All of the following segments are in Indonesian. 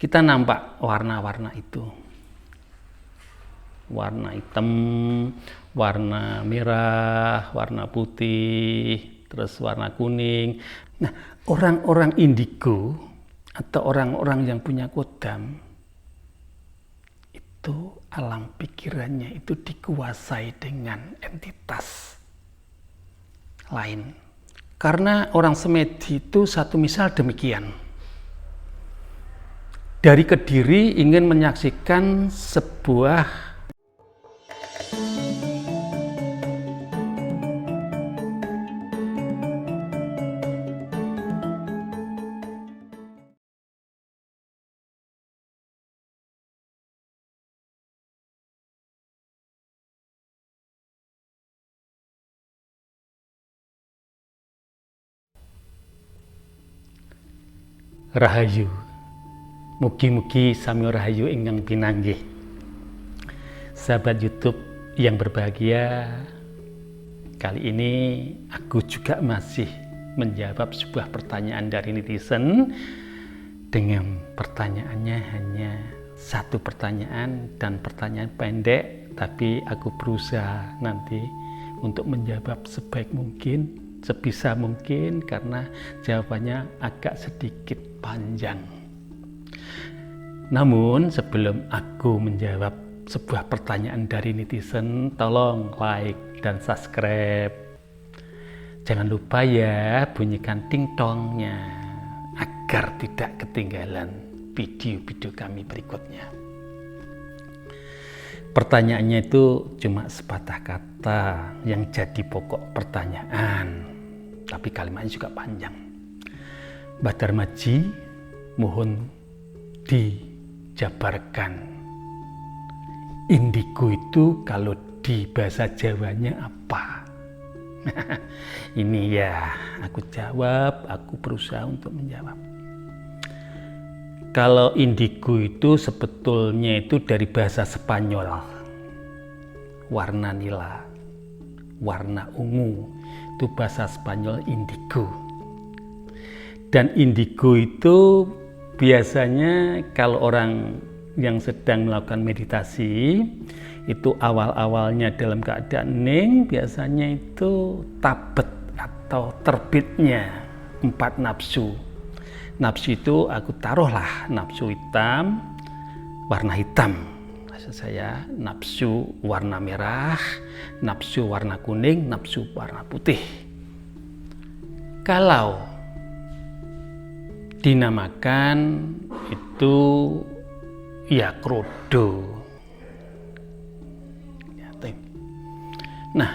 kita nampak warna-warna itu. Warna hitam, warna merah, warna putih, terus warna kuning. Nah, orang-orang indigo atau orang-orang yang punya kodam itu alam pikirannya itu dikuasai dengan entitas lain. Karena orang semedi itu satu misal demikian. Dari Kediri ingin menyaksikan sebuah Rahayu. Mugi-mugi sami rahayu ingkang pinanggih. Sahabat YouTube yang berbahagia, kali ini aku juga masih menjawab sebuah pertanyaan dari netizen dengan pertanyaannya hanya satu pertanyaan dan pertanyaan pendek, tapi aku berusaha nanti untuk menjawab sebaik mungkin, sebisa mungkin karena jawabannya agak sedikit panjang. Namun sebelum aku menjawab sebuah pertanyaan dari netizen, tolong like dan subscribe. Jangan lupa ya bunyikan dingtongnya agar tidak ketinggalan video-video kami berikutnya. Pertanyaannya itu cuma sepatah kata yang jadi pokok pertanyaan, tapi kalimatnya juga panjang. Mbah Darmaji, mohon dijabarkan. Indigo itu kalau di bahasa Jawanya apa? Ini ya, aku jawab, aku berusaha untuk menjawab. Kalau indigo itu sebetulnya itu dari bahasa Spanyol. Warna nila, warna ungu, itu bahasa Spanyol indigo. Dan indigo itu biasanya kalau orang yang sedang melakukan meditasi itu awal-awalnya dalam keadaan hening, biasanya itu tabet atau terbitnya 4 nafsu. Nafsu itu aku taruhlah nafsu hitam, warna hitam. Maksud saya nafsu warna merah, nafsu warna kuning, nafsu warna putih. Kalau dinamakan itu ya krodo. Nah,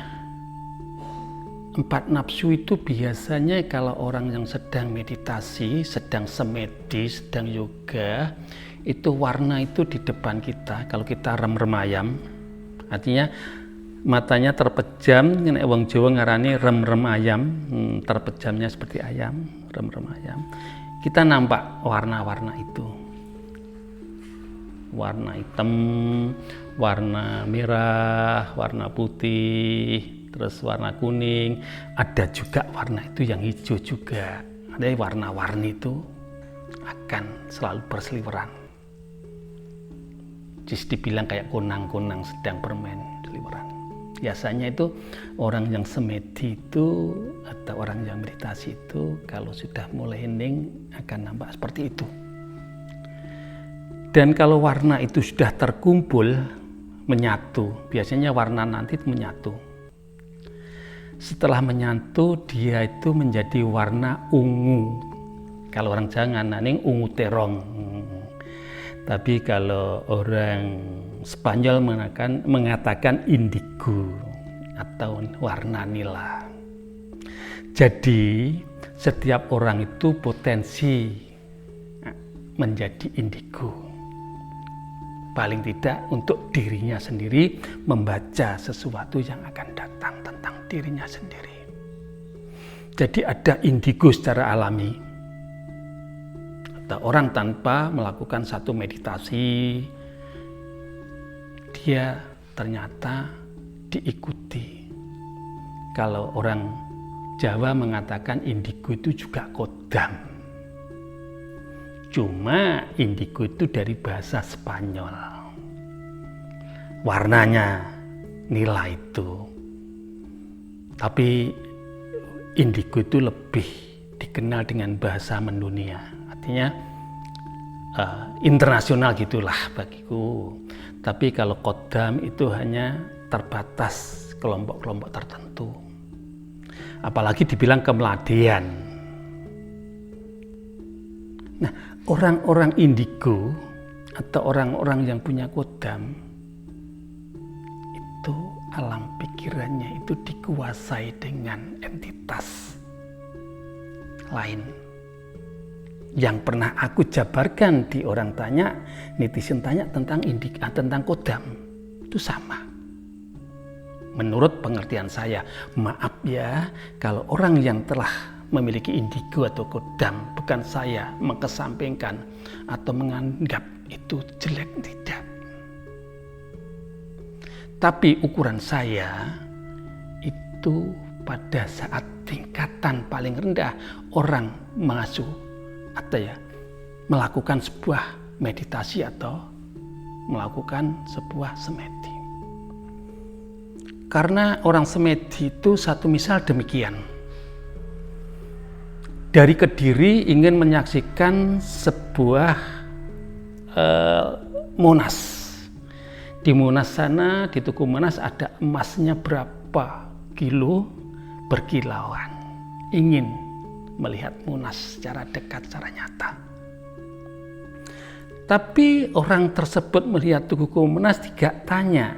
4 nafsu itu biasanya kalau orang yang sedang meditasi, sedang semedi, sedang yoga, itu warna itu di depan kita. Kalau kita rem-remayam, artinya matanya terpejam, nek wong Jawa ngarani rem-rem ayam, terpejamnya seperti ayam, rem-rem ayam. Kita nampak warna-warna itu. Warna hitam, warna merah, warna putih, terus warna kuning. Ada juga warna itu yang hijau juga. Ada warna-warni itu akan selalu berseliweran. Jadi dibilang kayak kunang-kunang sedang bermain seliweran. Biasanya itu orang yang semedi itu atau orang yang meditasi itu kalau sudah mulai hening akan nampak seperti itu. Dan kalau warna itu sudah terkumpul menyatu, biasanya warna nanti itu menyatu. Setelah menyatu dia itu menjadi warna ungu. Kalau orang Jawa ngananing ungu terong. Tapi kalau orang Spanyol mengatakan indigo atau warna nila. Jadi setiap orang itu potensi menjadi indigo. Paling tidak untuk dirinya sendiri membaca sesuatu yang akan datang tentang dirinya sendiri. Jadi ada indigo secara alami. Atau orang tanpa melakukan satu meditasi, dia ternyata diikuti. Kalau orang Jawa mengatakan indigo itu juga kodam. Cuma indigo itu dari bahasa Spanyol. Warnanya nila itu. Tapi indigo itu lebih dikenal dengan bahasa mendunia. Artinya internasional gitulah bagiku. Tapi kalau kodam itu hanya terbatas kelompok-kelompok tertentu. Apalagi dibilang kemeladian. Nah, orang-orang indigo atau orang-orang yang punya kodam itu alam pikirannya itu dikuasai dengan entitas lain. Yang pernah aku jabarkan di orang tanya, netizen tanya tentang tentang kodam, itu sama. Menurut pengertian saya, maaf ya, kalau orang yang telah memiliki indigo atau kodam, bukan saya mengesampingkan atau menganggap itu jelek, tidak. Tapi ukuran saya itu pada saat tingkatan paling rendah orang masuk atau melakukan sebuah meditasi atau melakukan sebuah semedi. Karena orang semedi itu satu misal demikian. Dari Kediri ingin menyaksikan sebuah Monas. Di Monas sana, di Tugu Monas ada emasnya berapa kilo berkilauan. Ingin melihat Monas secara dekat, secara nyata. Tapi orang tersebut melihat Tugu Monas tidak tanya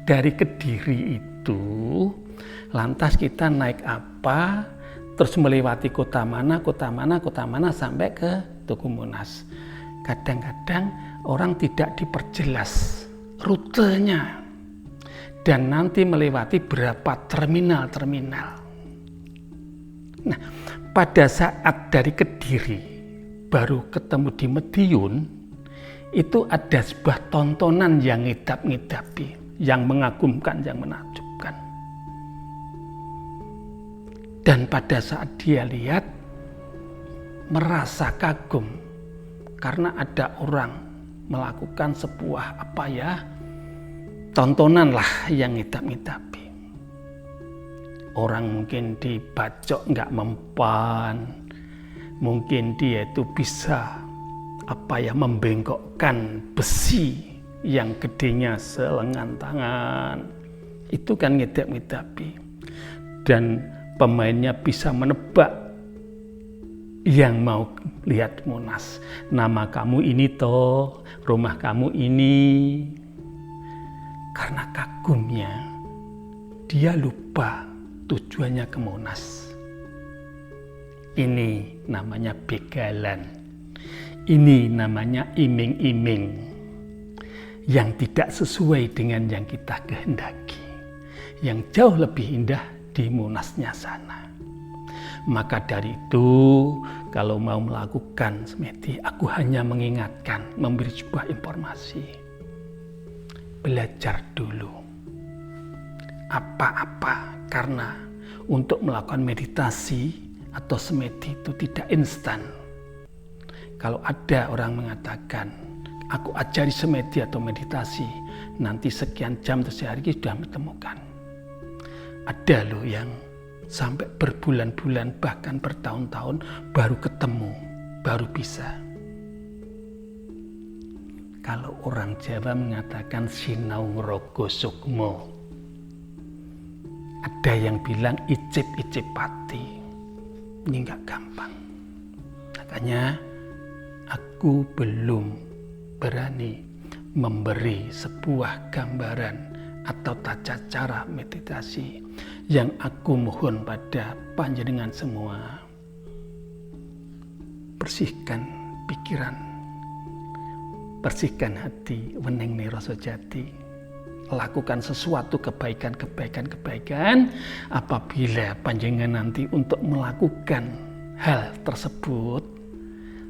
dari Kediri itu, lantas kita naik apa, terus melewati kota mana sampai ke Tugu Monas. Kadang-kadang orang tidak diperjelas rutenya dan nanti melewati berapa terminal-terminal. Nah, pada saat dari Kediri baru ketemu di Madiun, itu ada sebuah tontonan yang ngidap-ngidapi, yang mengagumkan, yang menakjubkan. Dan pada saat dia lihat, merasa kagum karena ada orang melakukan sebuah tontonan lah yang ngidap-ngidapi. Orang mungkin dibacok nggak mempan, mungkin dia itu bisa membengkokkan besi yang gedenya selengan tangan, itu kan ngidap-ngidapi. Dan pemainnya bisa menebak yang mau lihat Monas. Nama kamu ini toh, rumah kamu ini. Karena kagumnya, dia lupa tujuannya ke Monas. Ini namanya begalan. Ini namanya iming-iming yang tidak sesuai dengan yang kita kehendaki. Yang jauh lebih indah di Monasnya sana. Maka dari itu, kalau mau melakukan semedi, aku hanya mengingatkan, memberi sebuah informasi. Belajar dulu apa-apa, karena untuk melakukan meditasi atau semedi itu tidak instan. Kalau ada orang mengatakan, aku ajari semedi atau meditasi, nanti sekian jam atau sehari sudah menemukan. Ada loh yang sampai berbulan-bulan bahkan bertahun-tahun baru ketemu, baru bisa. Kalau orang Jawa mengatakan sinau ngrogo sukmo. Ada yang bilang icip-icip pati. Ini enggak gampang. Makanya aku belum berani memberi sebuah gambaran atau tata cara meditasi. Yang aku mohon pada panjenengan semua, bersihkan pikiran, bersihkan hati, weneng rasa jati. Lakukan sesuatu kebaikan apabila panjenengan nanti untuk melakukan hal tersebut,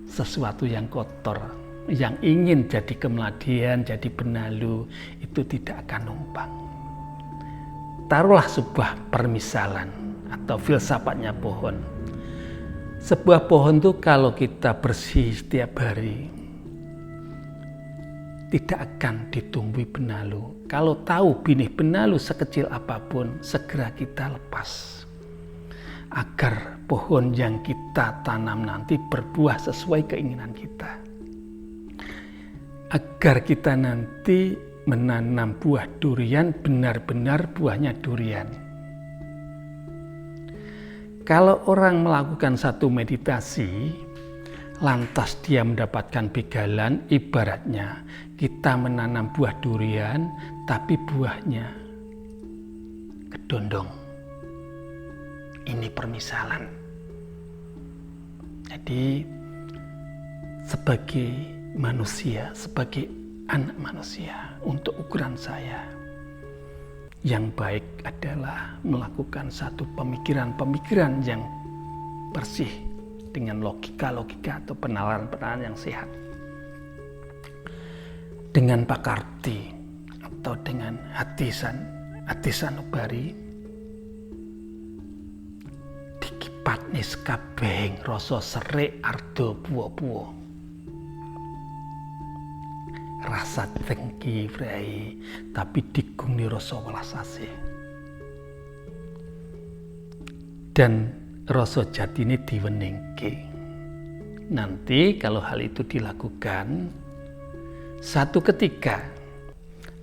sesuatu yang kotor, yang ingin jadi kemeladian, jadi benalu, itu tidak akan numpang. Taruhlah sebuah permisalan atau filsafatnya pohon. Sebuah pohon tuh kalau kita bersih setiap hari tidak akan ditumbuhi benalu. Kalau tahu benih benalu sekecil apapun, segera kita lepas. Agar pohon yang kita tanam nanti berbuah sesuai keinginan kita. Agar kita nanti menanam buah durian, benar-benar buahnya durian. Kalau orang melakukan satu meditasi, lantas dia mendapatkan begalan, ibaratnya kita menanam buah durian, tapi buahnya kedondong. Ini permisalan. Jadi, sebagai manusia, sebagai anak manusia, untuk ukuran saya, yang baik adalah melakukan satu pemikiran-pemikiran yang bersih dengan logika-logika atau penalaran-penalaran yang sehat. Dengan pakarti atau dengan hati sanubari, dikipat nis kabehing rasa serik ardo puwa-puwa. Rasa dengki brai, tapi digungni rasa welas asih. Dan rasa jatine diweningke. Nanti kalau hal itu dilakukan, satu ketika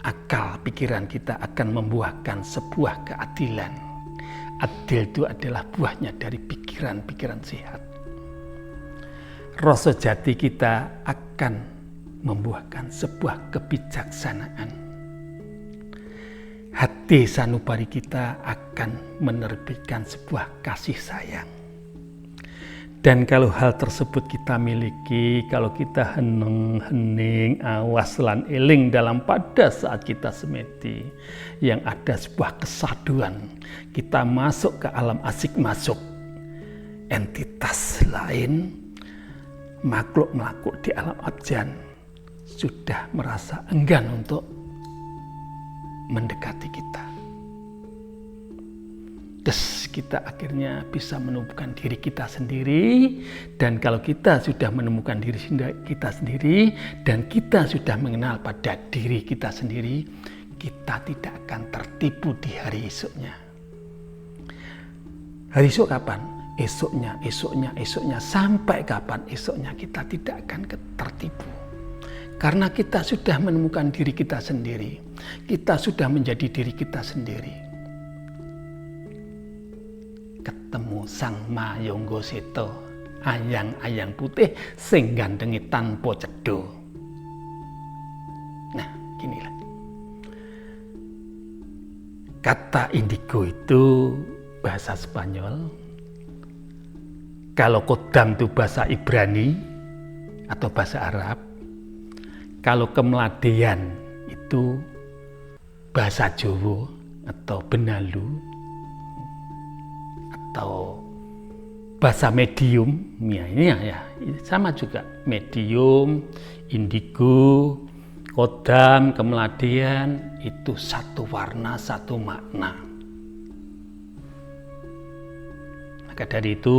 akal pikiran kita akan membuahkan sebuah keadilan. Adil itu adalah buahnya dari pikiran-pikiran sehat. Rasa jati kita akan membuahkan sebuah kebijaksanaan. Hati sanubari kita akan menerbitkan sebuah kasih sayang. Dan kalau hal tersebut kita miliki, kalau kita hening, awas lan eling dalam pada saat kita semedi, yang ada sebuah kesaduan, kita masuk ke alam asik masuk. Entitas lain, makhluk-makhluk di alam abjan, sudah merasa enggan untuk mendekati kita. Terus kita akhirnya bisa menemukan diri kita sendiri. Dan kalau kita sudah menemukan diri kita sendiri dan kita sudah mengenal pada diri kita sendiri, kita tidak akan tertipu di hari esoknya. Hari esok kapan? Esoknya sampai kapan esoknya kita tidak akan tertipu. Karena kita sudah menemukan diri kita sendiri. Kita sudah menjadi diri kita sendiri. Ketemu Sang Mayangga Seta, ayang-ayang putih sing gandengi tanpa cedha. Nah, ginilah. Kata indigo itu bahasa Spanyol. Kalau kodam itu bahasa Ibrani atau bahasa Arab. Kalau kemeladean itu bahasa Jawa atau benalu atau bahasa medium, ya ini ya sama juga, medium, indigo, kodam, kemeladean itu satu warna, satu makna. Maka dari itu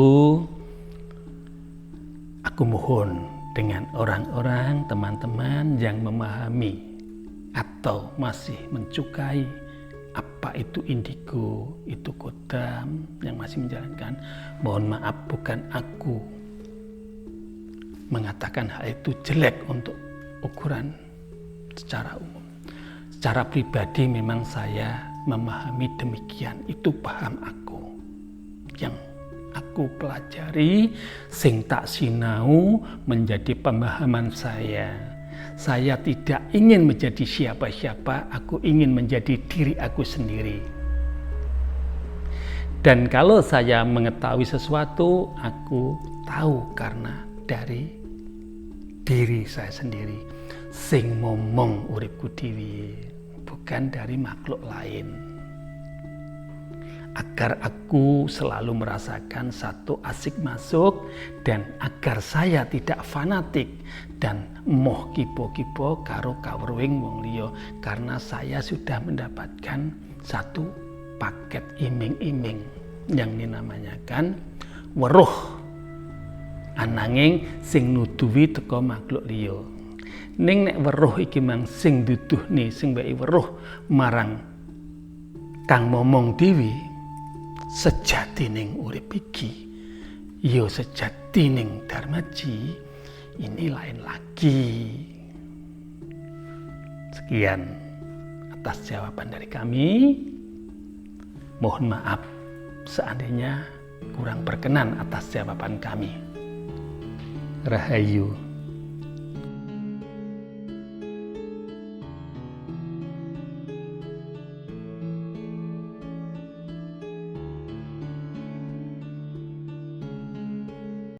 aku mohon dengan orang-orang, teman-teman yang memahami atau masih mencukai apa itu indigo, itu kodam yang masih menjalankan. Mohon maaf, bukan aku mengatakan hal itu jelek untuk ukuran secara umum. Secara pribadi memang saya memahami demikian, itu paham aku. Yang aku pelajari, sing tak sinau menjadi pemahaman saya. Saya tidak ingin menjadi siapa-siapa, aku ingin menjadi diri aku sendiri. Dan kalau saya mengetahui sesuatu, aku tahu karena dari diri saya sendiri. Sing momong uripku dhewe, bukan dari makhluk lain. Agar aku selalu merasakan satu asik masuk dan agar saya tidak fanatik dan moh kipo-kipo karo kawruing wong liya, karena saya sudah mendapatkan satu paket iming-iming yang dinamakan weruh ananging sing nuduhi teka makhluk liya. Ning nek weruh iki mang sing duduhne sing mbeki weruh marang kang momong dhewe, sejatining urip iki ya sejatining Darmaji ini lain lagi. Sekian atas jawaban dari kami. Mohon maaf seandainya kurang berkenan atas jawaban kami. Rahayu.